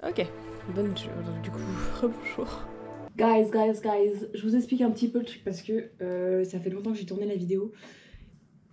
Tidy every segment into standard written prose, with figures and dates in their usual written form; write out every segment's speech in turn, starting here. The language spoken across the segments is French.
Ok, du coup, bonjour. Guys, je vous explique un petit peu le truc parce que ça fait longtemps que j'ai tourné la vidéo.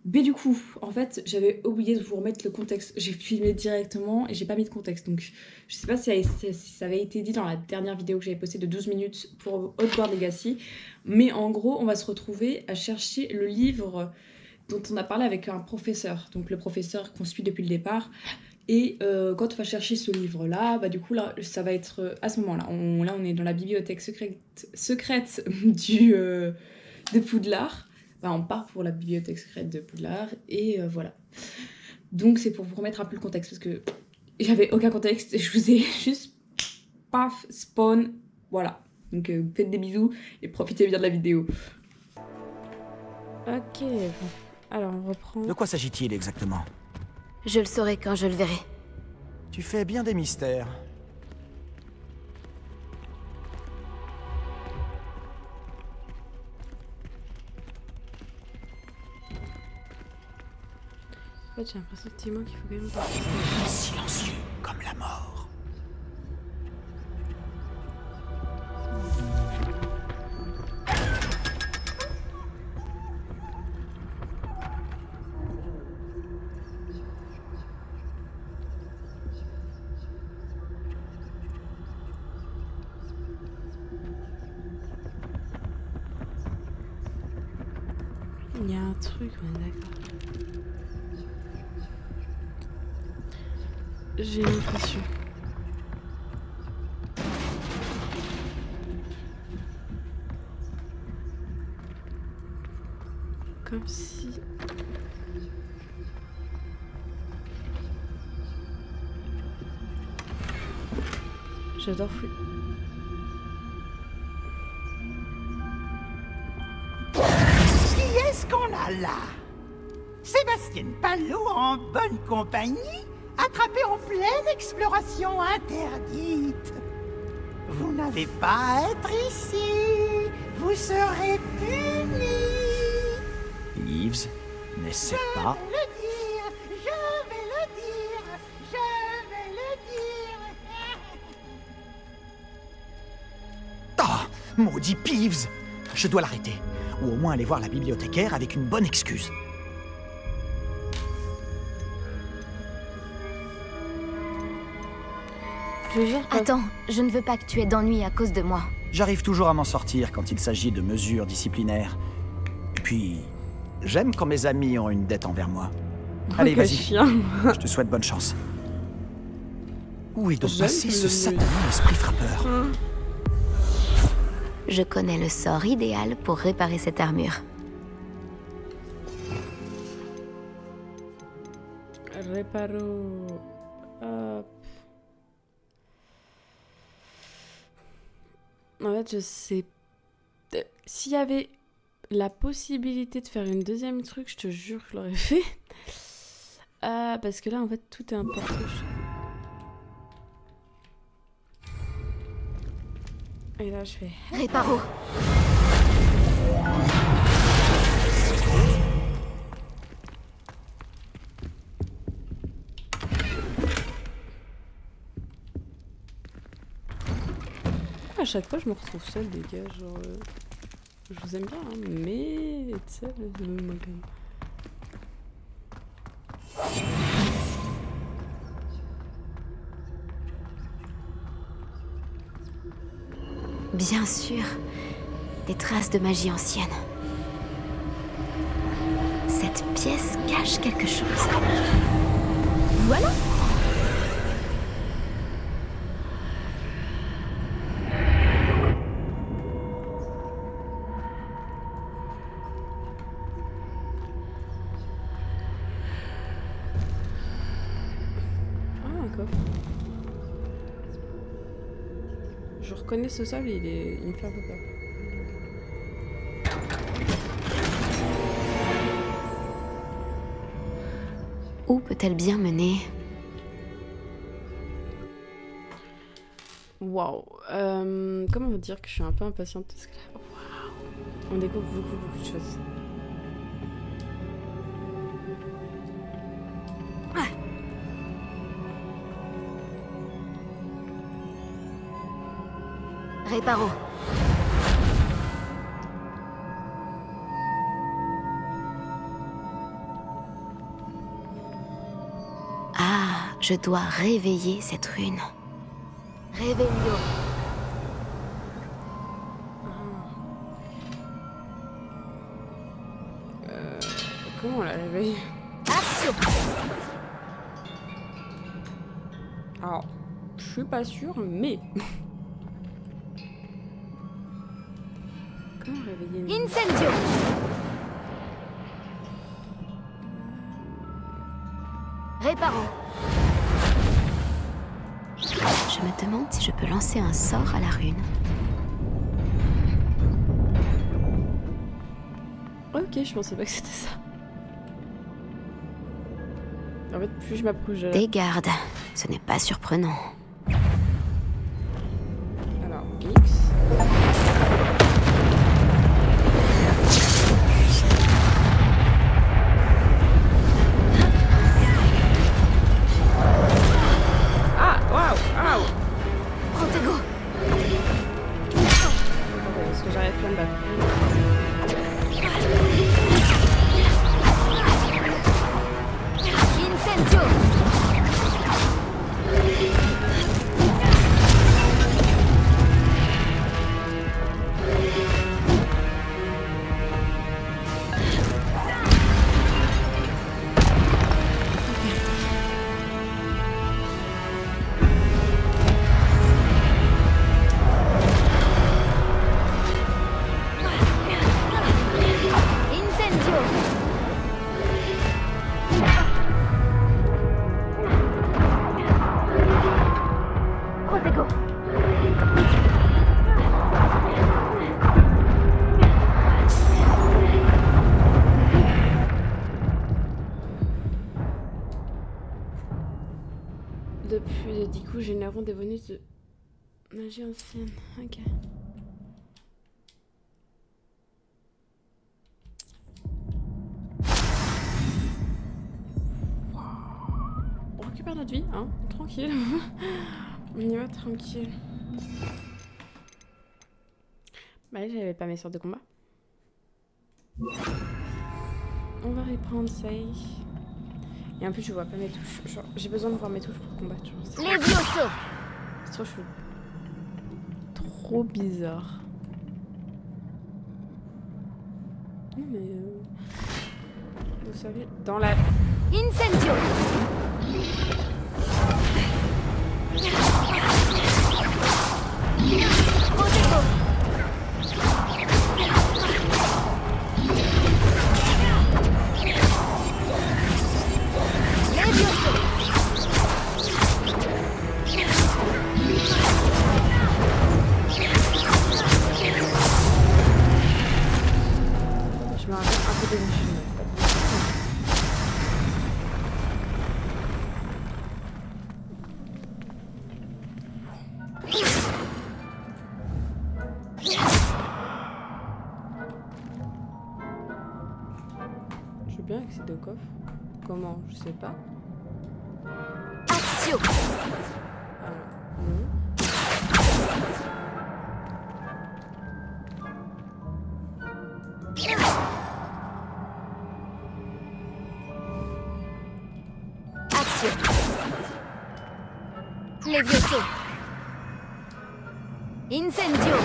Mais du coup, en fait, j'avais oublié de vous remettre le contexte. J'ai filmé directement et j'ai pas mis de contexte. Donc, je sais pas si ça avait été dit dans la dernière vidéo que j'avais postée de 12 minutes pour Hogwarts Legacy. Mais en gros, on va se retrouver à chercher le livre dont on a parlé avec un professeur. Donc, le professeur qu'on suit depuis le départ. Et quand on va chercher ce livre-là, bah du coup, là, ça va être à ce moment-là. On est dans la bibliothèque secrète de Poudlard. Bah, on part pour la bibliothèque secrète de Poudlard. Et voilà. Donc, c'est pour vous remettre un peu le contexte. Parce que j'avais aucun contexte. Je vous ai juste, paf, spawn. Voilà. Donc, faites des bisous et profitez bien de la vidéo. Ok, bon. Alors, on reprend. De quoi s'agit-il exactement? Je le saurai quand je le verrai. Tu fais bien des mystères. En fait, j'ai l'impression effectivement qu'il faut quand même pas... Silencieux comme la mort. Il y a un truc, on est d'accord. J'ai l'impression. Comme si... J'adore fouiller. Qui est-ce qu'on a là? Sébastien Palot en bonne compagnie, attrapé en pleine exploration interdite. Vous n'avez pas à être ici. Vous serez punis. Yves, n'essaie pas. Je vais le dire, je vais le dire, je vais le dire. Ah, maudit Peeves! Je dois l'arrêter. Ou au moins aller voir la bibliothécaire avec une bonne excuse. Je jure pas. Attends, je ne veux pas que tu aies d'ennui à cause de moi. J'arrive toujours à m'en sortir quand il s'agit de mesures disciplinaires. Et puis, j'aime quand mes amis ont une dette envers moi. Allez, Quel vas-y. chien. Je te souhaite bonne chance. Où est donc J'aime passé le ce bruit. satané esprit frappeur? Je connais le sort idéal pour réparer cette armure. Réparo. Hop. En fait, je sais. S'il y avait la possibilité de faire une deuxième truc, je te jure que je l'aurais fait. Parce que là, en fait, tout est important. Et là, je fais. Réparo. À chaque fois, je me retrouve seule, les gars. Genre, je vous aime bien, hein, mais être seule, je me moque quand même. Bien sûr, des traces de magie ancienne. Cette pièce cache quelque chose. Voilà. Ah, un coffre. Je reconnais ce sol, il me fait un peu peur. Où peut-elle bien mener? Waouh. Comment vous dire que je suis un peu impatiente parce que là, waouh, on découvre beaucoup de choses. Réparons. Ah, je dois réveiller cette rune. Réveillons. Comment on la réveille? Action. Alors, je suis pas sûre, mais... Comment réveiller une... Incendio. Réparons. Je me demande si je peux lancer un sort à la rune. Ok, je pensais pas que c'était ça. En fait, plus je m'approche de la... Des gardes, ce n'est pas surprenant. Alors, X... Ah, waouh, waouh. Protego. Attendez, parce que j'arrive pas à me battre. Incendio. Incendio. Protego. Depuis 10 coups, générons des bonus de magie ancienne. Ok. On récupère notre vie, hein, tranquille. On y va tranquille. Bah, j'avais pas mes sorts de combat. On va reprendre ça. Et en plus, je vois pas mes touches. Genre, j'ai besoin de voir mes touches pour combattre. Genre, Levioso. c'est trop chou. Trop bizarre. Non mais... vous savez, dans la... Incendio. Protego. Levioso. Je me rappelle un peu des machines. Je veux bien accéder au coffre. Comment? Je sais pas. Action. Non. Action. Levioso. Incendio.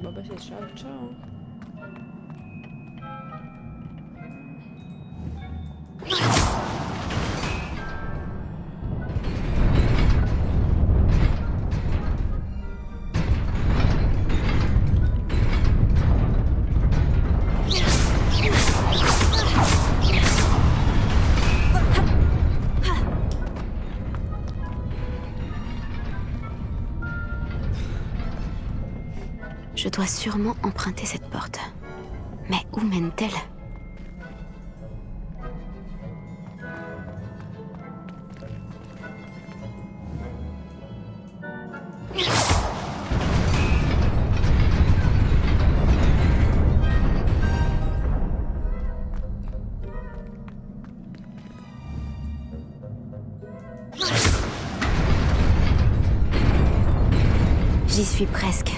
Bon bah c'est ciao ciao. Je dois sûrement emprunter cette porte. Mais où mène-t-elle? J'y suis presque.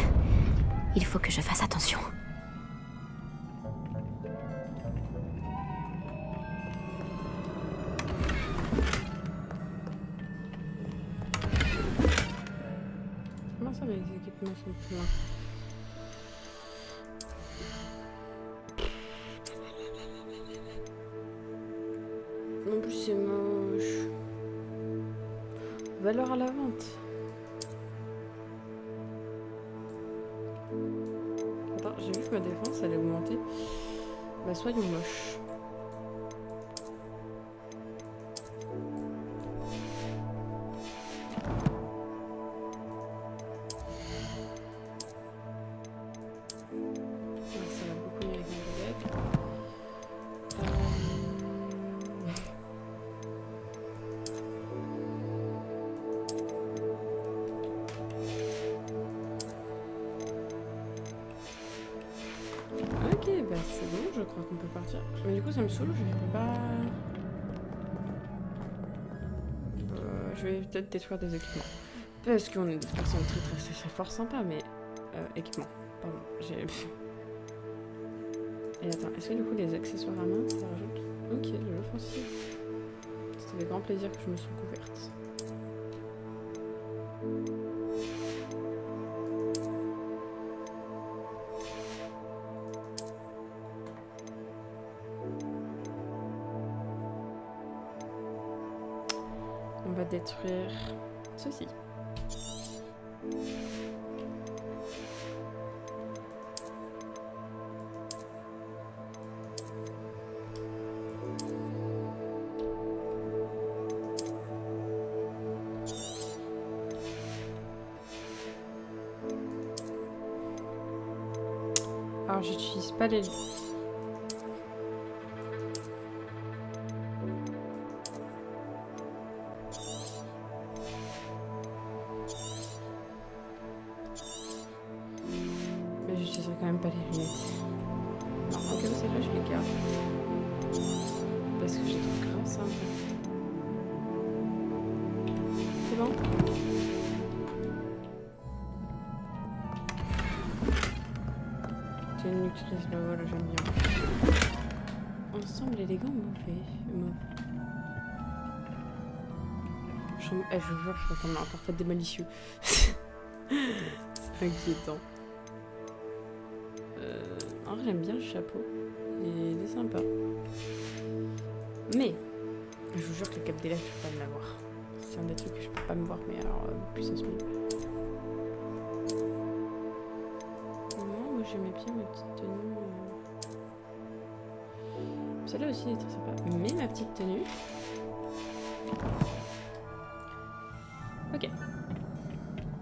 Il faut que je fasse attention. Comment ça, mes équipements sont pleins? En plus, c'est moche. Valeur à la vente. Attends, j'ai vu que ma défense allait augmenter. Bah, soyons moches. Ça va beaucoup mieux avec mes baguettes. Ok, bah c'est bon, je crois qu'on peut partir. Mais du coup, ça me saoule, je peux pas. Je vais peut-être détruire des équipements. Parce qu'on est des personnes très fort sympas, mais. Équipements, pardon. J'ai. Et attends, est-ce que du coup, les accessoires à main, ça rajoute? Ok, de l'offensive. C'était avec grand plaisir que je me suis couverte. On va détruire ceci. Alors j'utilise pas les... Mais j'utiliserai quand même pas les lunettes. Non, en cas où c'est vrai, je les garde. Parce que j'ai trop grâce un peu. C'est bon? C'est une nutrice, bah voilà, j'aime bien. Ensemble élégant, mauvais. Je vous jure, je ressemble à un parfait des malicieux. C'est inquiétant. En vrai, j'aime bien le chapeau. Il est sympa. Mais, je vous jure que le cap des lèvres, je peux pas me l'avoir. C'est un des trucs que je peux pas me voir, mais alors, puissance 1000. Moi, j'aimais bien ma petite tenue. Celle-là aussi est très sympa. Mais ma petite tenue. Ok.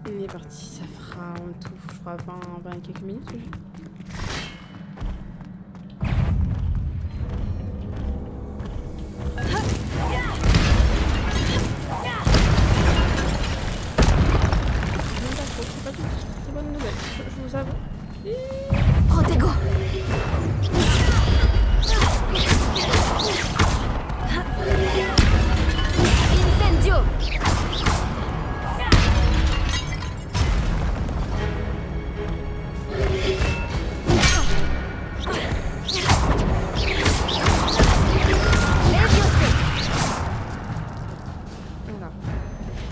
On est parti, ça fera en tout, je crois, 20 et quelques minutes que j'ai. C'est bonne nouvelle, je vous avoue. Protego. Incendio. Alors,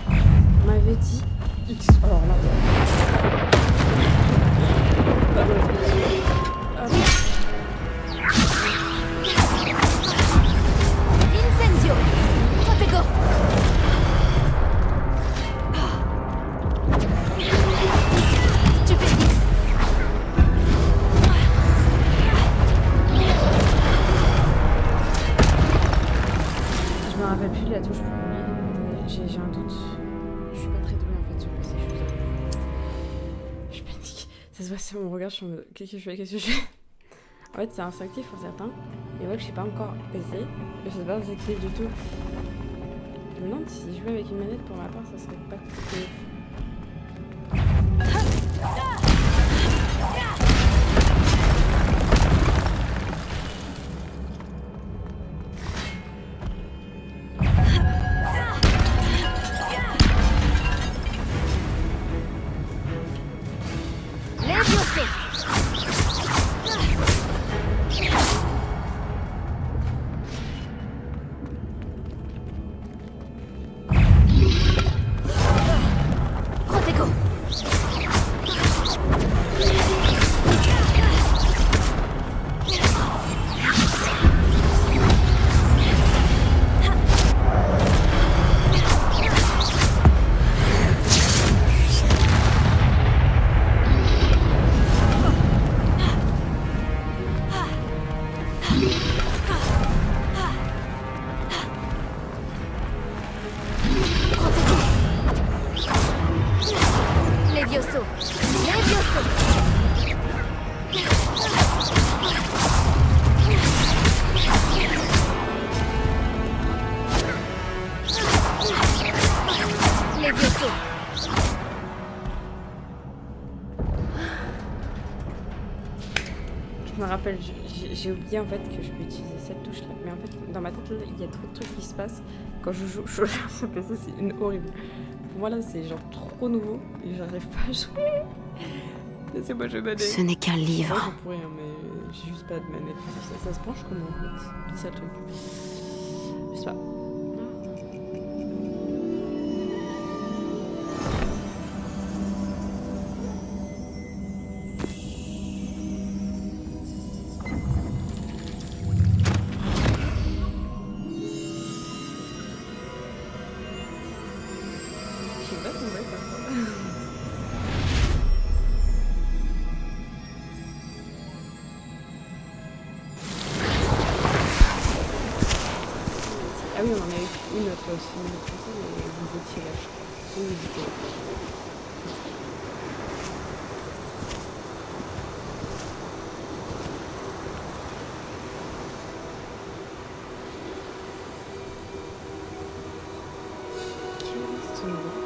on m'avait dit X. Alors là. Incendio. Protego. Stupéfix. Je me rappelle plus de la touche pour lui. J'ai un doute. Je suis pas très douée en fait sur passer les choses. Je panique. Ça se voit, c'est mon regard, je suis en mode qu'est-ce que je fais. En fait, c'est instinctif pour certains. Et ouais, que je sais pas encore PC. Je sais pas instinctif du tout. Je me demande si jouer avec une manette pour ma part, ça serait pas cool. Protego. Levioso. Levioso. Levioso. Je me rappelle, j'ai oublié en fait que je peux utiliser cette touche là. Mais en fait, dans ma tête, il y a trop de trucs qui se passent. Quand je joue sur PC, c'est horrible. Pour moi là, c'est genre trop nouveau et j'arrive pas à jouer. Laissez-moi jouer manette. Ce n'est qu'un livre. Moi, je pourrais, hein, mais j'ai juste pas de manette. Ça se branche comment en fait? C'est ça le truc. Je sais pas. Je sais pas comment faire ça. Ah oui, on en avait une autre aussi, une autre aussi, mais vous étiez là, je crois. Vous étiez là. Quel est ce nouveau?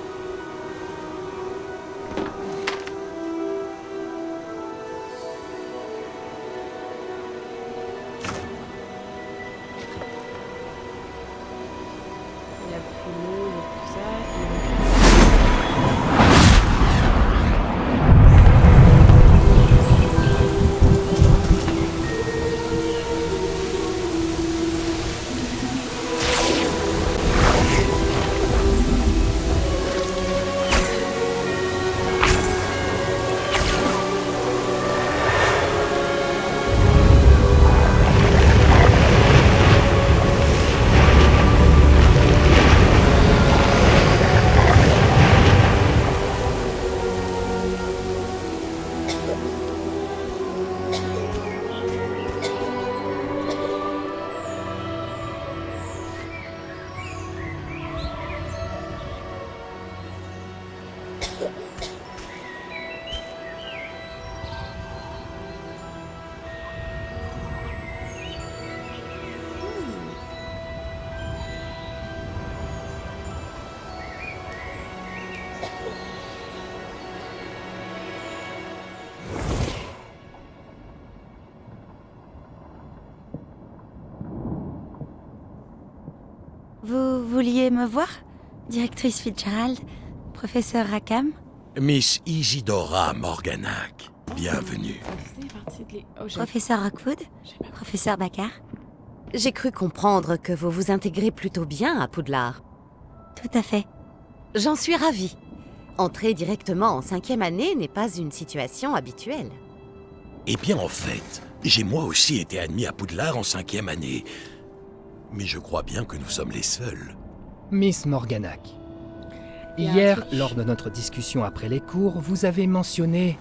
Il y a plus l'eau, il y a tout ça. Vous vouliez me voir? Directrice Fitzgerald, professeur Rackham? Miss Isidora Morganac, bienvenue. Professeur Rockwood? Professeur Baccar? J'ai cru comprendre que vous vous intégrez plutôt bien à Poudlard. Tout à fait. J'en suis ravie. Entrer directement en 5e année n'est pas une situation habituelle. Eh bien, en fait, j'ai moi aussi été admis à Poudlard en 5e année. Mais je crois bien que nous sommes les seuls. Miss Morganac, Il y a un hier, truc. lors de notre discussion après les cours, vous avez mentionné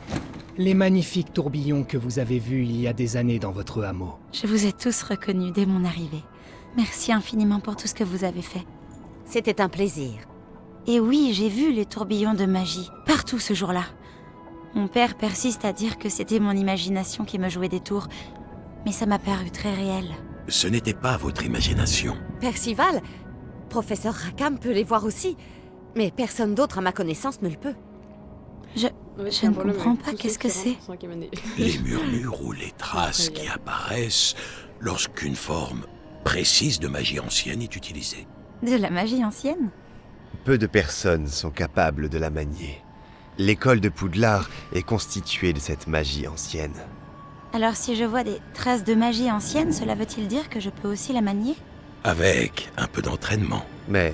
les magnifiques tourbillons que vous avez vus il y a des années dans votre hameau. Je vous ai tous reconnus dès mon arrivée. Merci infiniment pour tout ce que vous avez fait. C'était un plaisir. Et oui, j'ai vu les tourbillons de magie, partout ce jour-là. Mon père persiste à dire que c'était mon imagination qui me jouait des tours, mais ça m'a paru très réel. Ce n'était pas votre imagination. Percival, professeur Rackham peut les voir aussi, mais personne d'autre à ma connaissance ne le peut. Je ne comprends pas, qu'est-ce que c'est? Les murmures ou les traces qui apparaissent lorsqu'une forme précise de magie ancienne est utilisée. De la magie ancienne? Peu de personnes sont capables de la manier. L'école de Poudlard est constituée de cette magie ancienne. Alors si je vois des traces de magie ancienne, cela veut-il dire que je peux aussi la manier? Avec un peu d'entraînement. Mais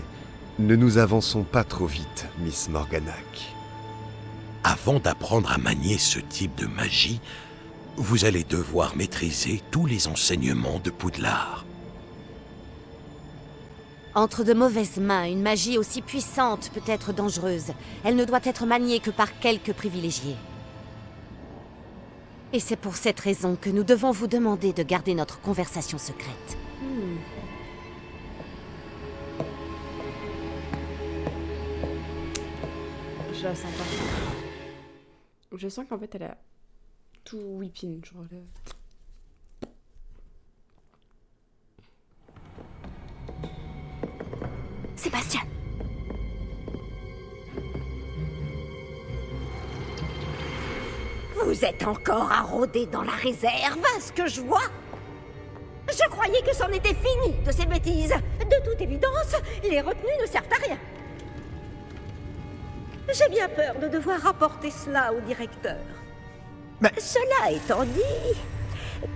ne nous avançons pas trop vite, Miss Morganac. Avant d'apprendre à manier ce type de magie, vous allez devoir maîtriser tous les enseignements de Poudlard. Entre de mauvaises mains, une magie aussi puissante peut être dangereuse. Elle ne doit être maniée que par quelques privilégiés. Et c'est pour cette raison que nous devons vous demander de garder notre conversation secrète. Je la sens pas. Je sens qu'en fait elle a tout whipping, genre le... Sébastien! Vous êtes encore à rôder dans la réserve, à ce que je vois. Je croyais que c'en était fini de ces bêtises. De toute évidence, les retenues ne servent à rien. J'ai bien peur de devoir rapporter cela au directeur. Mais... Cela étant dit,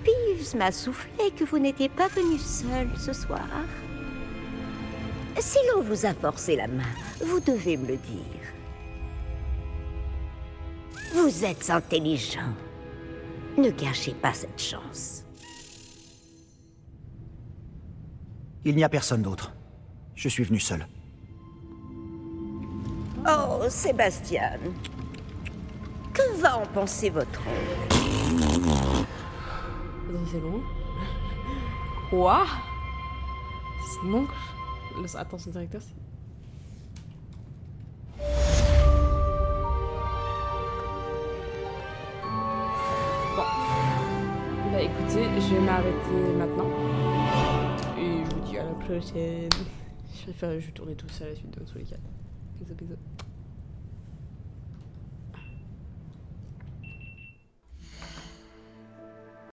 Peeves m'a soufflé que vous n'étiez pas venu seul ce soir. Si l'on vous a forcé la main, vous devez me le dire. Vous êtes intelligent. Ne gâchez pas cette chance. Il n'y a personne d'autre. Je suis venu seul. Oh, Sébastien. Que va en penser votre oncle? C'est long. Quoi? C'est son oncle? Attends, son directeur, c'est... Bon. Bah écoutez, je vais m'arrêter maintenant. Et je vous dis à la prochaine. Je vais tourner tout ça à la suite dans tous les cas. Bisous, bisous.